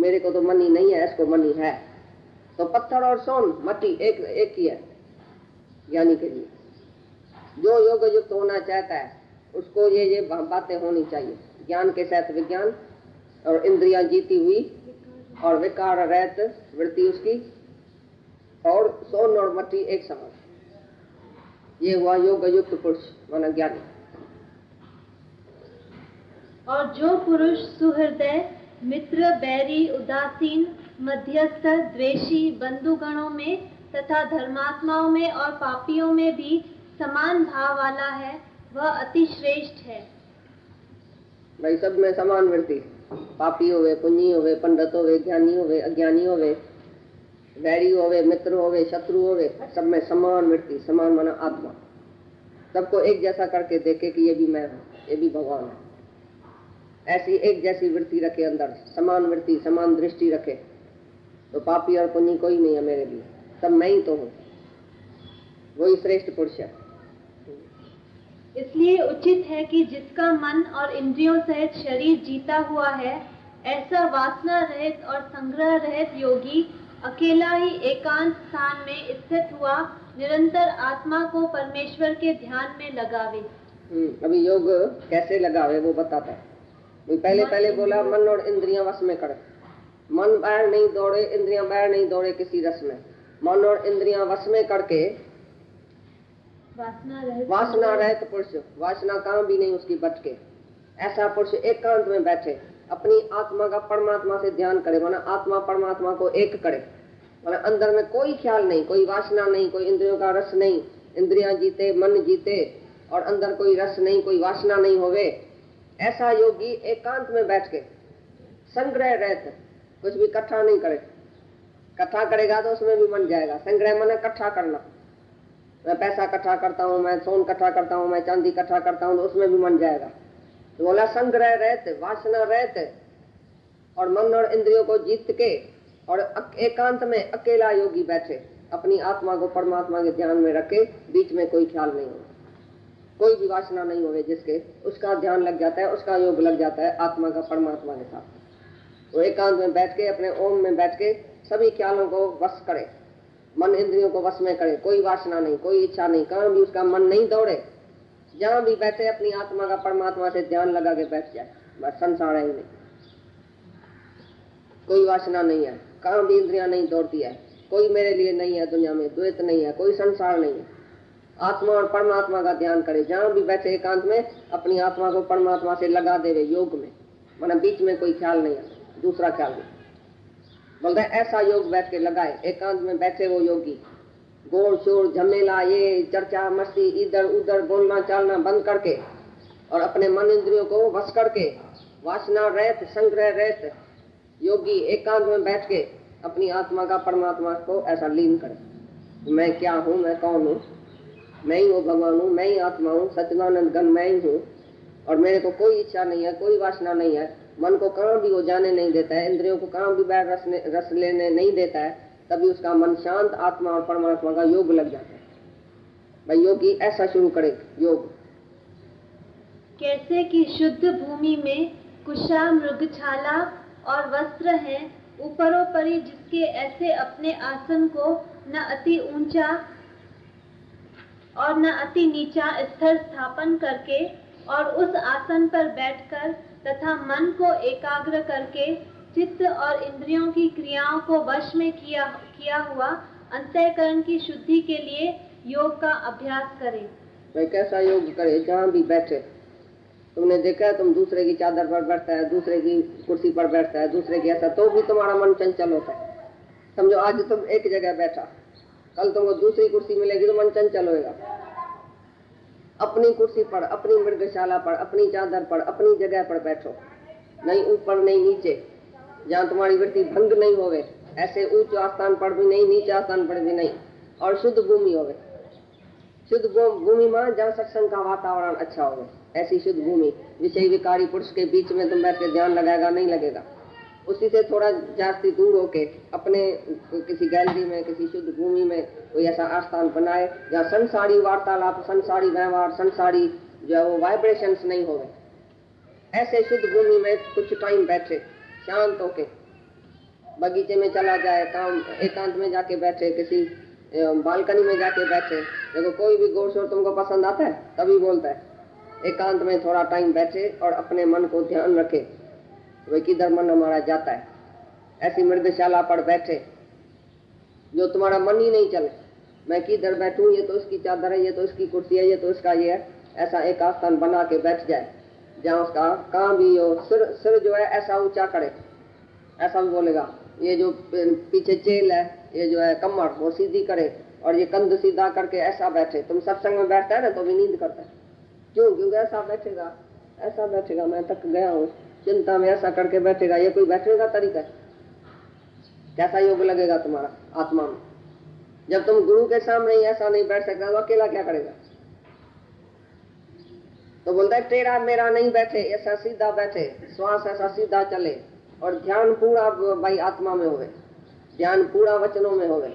मेरे को तो मनी नहीं है, इसको मनी है। तो पत्थर और सोन मट्टी एक ही है ज्ञानी के लिए। जो योग युक्त होना चाहता है उसको ये बातें होनी चाहिए। ज्ञान के साथ विज्ञान, और इंद्रियां जीती हुई, और विकार रहित वृत्ति उसकी, और सोन और मट्टी एक समान। ये हुआ योग युक्त पुरुष माना ज्ञानी। और जो पुरुष सुहृदय, मित्र, बैरी, उदासीन, मध्यस्थ, द्वेषी, बंधुगणों में तथा धर्मात्माओं में और पापियों में भी समान भाव वाला है, वह अति श्रेष्ठ है। भाई सब में समान वृत्ति, पापी होवे, पुण्य होवे, पंडित होवे, ज्ञानी होवे, अज्ञानी होवे, वैरी होवे, मित्र होवे, शत्रु होवे, सब में समान वृत्ति। समान माना आत्मा, सबको एक जैसा करके देखे कि ये भी मैं हूँ, ये भी भगवान है। ऐसी एक जैसी वृत्ति रखे, अंदर समान वृत्ति, समान दृष्टि रखे, तो पापी और पुण्य कोई नहीं है मेरे लिए, सब मैं ही तो हूँ। वही श्रेष्ठ पुरुष है। इसलिए उचित है कि जिसका मन और इंद्रियों सहित शरीर जीता हुआ है, ऐसा वासना रहित और संग्रह रहित योगी अकेला ही एकांत स्थान में स्थित हुआ निरंतर आत्मा को परमेश्वर के ध्यान में लगावे। अभी योग कैसे लगावे वो बताता है। पहले बोला मन और इंद्रियां वश में करे। मन बाहर नहीं दौड़े, इंद्रियां बाहर नहीं दौड़े किसी रस में। मन और इंद्रियां वश में करके वासना रहित पुरुष, वासना कहाँ भी नहीं उसकी भटके, ऐसा पुरुष एकांत में बैठे, अपनी आत्मा का परमात्मा से ध्यान करे। माना आत्मा परमात्मा को एक करे, माना अंदर में कोई ख्याल नहीं, कोई वासना नहीं, कोई इंद्रियों का रस नहीं, इंद्रियां जीते, मन जीते, और अंदर कोई रस नहीं, कोई वासना नहीं होवे। ऐसा योगी एकांत में बैठ के संग्रह रहित, कुछ भी इकट्ठा नहीं करे। इकट्ठा करेगा तो उसमें भी मन जाएगा। संग्रह माने इकट्ठा करना, मैं पैसा इकट्ठा करता हूँ, मैं सोन इकट्ठा करता हूँ, मैं चांदी इकट्ठा करता हूँ, तो उसमें भी मन जाएगा। तो बोला संग्रह रहते, वासना रहते, और मन और इंद्रियों को जीत के और एकांत में अकेला योगी बैठे, अपनी आत्मा को परमात्मा के ध्यान में रखे, बीच में कोई ख्याल नहीं हो, कोई भी वासना नहीं होवे, जिसके उसका ध्यान लग जाता है, उसका योग लग जाता है आत्मा का परमात्मा के साथ। वो एकांत में बैठ के अपने ओम में बैठ के सभी ख्यालों को वश करे, मन इंद्रियों को वश में करे, कोई वासना नहीं, कोई इच्छा नहीं, कहाँ भी उसका मन नहीं दौड़े, जहाँ भी बैठे अपनी आत्मा का परमात्मा से ध्यान लगा के बैठ जाए। बस संसार है ही नहीं, कोई वासना नहीं है, कहाँ भी इंद्रियां नहीं दौड़ती है, कोई मेरे लिए नहीं है, दुनिया में द्वैत नहीं है, कोई संसार नहीं है। आत्मा और परमात्मा का ध्यान करे, जहाँ भी बैठे एकांत में अपनी आत्मा को परमात्मा से लगा देवे योग में, माना बीच में कोई ख्याल नहीं है, दूसरा ख्याल नहीं। बोलते ऐसा योग बैठ के लगाए, एकांत में बैठे वो योगी, गोल शोर झमेला, ये चर्चा मस्ती, इधर उधर बोलना चालना बंद करके, और अपने मन इंद्रियों को वश करके, वासना रहित, संग्रह रहित योगी एकांत में बैठ के अपनी आत्मा का परमात्मा को ऐसा लीन करे। मैं क्या हूँ, मैं कौन हूँ, मैं ही वो भगवान हूँ, मैं ही आत्मा हूँ, सच्चिदानंद घन मैं ही हूँ, और मेरे को कोई इच्छा नहीं है, कोई वासना नहीं है, मन को कहाँ भी वो जाने नहीं देता है, इंद्रियों को कहाँ भी बाहर रस लेने नहीं देता है, तभी उसका मन शांत, आत्मा और परमात्मा का योग लग जाता है। भाई योगी ऐसा शुरू करे योग। कैसे कि शुद्ध भूमि में कुशा, मृगछाला और वस्त्र हैं, ऊपरोपरि जिसके ऐसे अपने आसन को न अति ऊंचा और न अति नीचा स्थिर स्थापन करके, और उस आसन पर बैठकर तथा मन को एकाग्र करके चित्त और इंद्रियों की क्रियाओं को वश में किया हुआ अंतःकरण की शुद्धि के लिए योग का अभ्यास करें। भाई कैसा योग करे, जहाँ भी बैठे। तुमने देखा है, तुम दूसरे की चादर पर बैठता है, दूसरे की कुर्सी पर बैठता है, दूसरे की ऐसा, तो भी तुम्हारा मन चंचल होता है। समझो आज तुम एक जगह बैठा, कल तुमको दूसरी कुर्सी मिलेगी तो मन चंचल होएगा। अपनी कुर्सी पर, अपनी मृगशाला पर, अपनी चादर पर, अपनी जगह पर बैठो, नहीं ऊपर नहीं नीचे, जहाँ तुम्हारी वृत्ति भंग नहीं होवे, ऐसे ऊंच स्थान पर भी नहीं, नीचे स्थान पर भी नहीं, और शुद्ध भूमि होवे। शुद्ध भूमि में जहाँ सत्संग का वातावरण अच्छा होवे, ऐसी शुद्ध भूमि। विषय विकारी पुरुष के बीच में तुम बैठ के ध्यान लगाएगा नहीं लगेगा। उसी से थोड़ा जास्ती दूर होके अपने किसी गैलरी में, किसी शुद्ध भूमि में कोई ऐसा आस्थान बनाए जहाँ संसारी वार्तालाप, संसारी व्यवहार, संसारी जो है वो वाइब्रेशंस नहीं होवे। ऐसे शुद्ध भूमि में कुछ टाइम बैठे शांत होके, बगीचे में चला जाए, काम एकांत में जाके बैठे, किसी बालकनी में जाके बैठे। देखो कोई भी गोर शोर तुमको पसंद आता है तभी बोलता है। एकांत में थोड़ा टाइम बैठे और अपने मन को ध्यान रखे, वे किधर मन हमारा जाता है। ऐसी मृदशाला पर बैठे जो तुम्हारा मन ही नहीं चले, मैं किधर बैठूं, ये तो इसकी चादर है, ये तो इसकी कुर्सी है, ये तो इसका ये है। ऐसा एक आस्थान बना के बैठ जाए जहाँ उसका काम भी हो। सिर जो है ऐसा ऊंचा करे, ऐसा भी बोलेगा। ये जो पीछे चेल है, ये जो है कमर, वो सीधी करे और ये कंध सीधा करके ऐसा बैठे। तुम सत्संग में बैठता है ना तो भी नींद करता है, क्यों? क्योंकि ऐसा बैठेगा, ऐसा बैठेगा। मैं थक गया हूँ चिंता में, ऐसा करके बैठेगा। ये कोई बैठने का तरीका है? कैसा योग लगेगा तुम्हारा आत्मा में? जब तुम गुरु के सामने ही ऐसा नहीं बैठ सकता तो अकेला क्या करेगा? तो बोलता है टेढ़ा मेरा नहीं बैठे, ऐसा सीधा बैठे, श्वास ऐसा सीधा चले और ध्यान पूरा भाई आत्मा में होवे, ध्यान पूरा वचनों में होवे।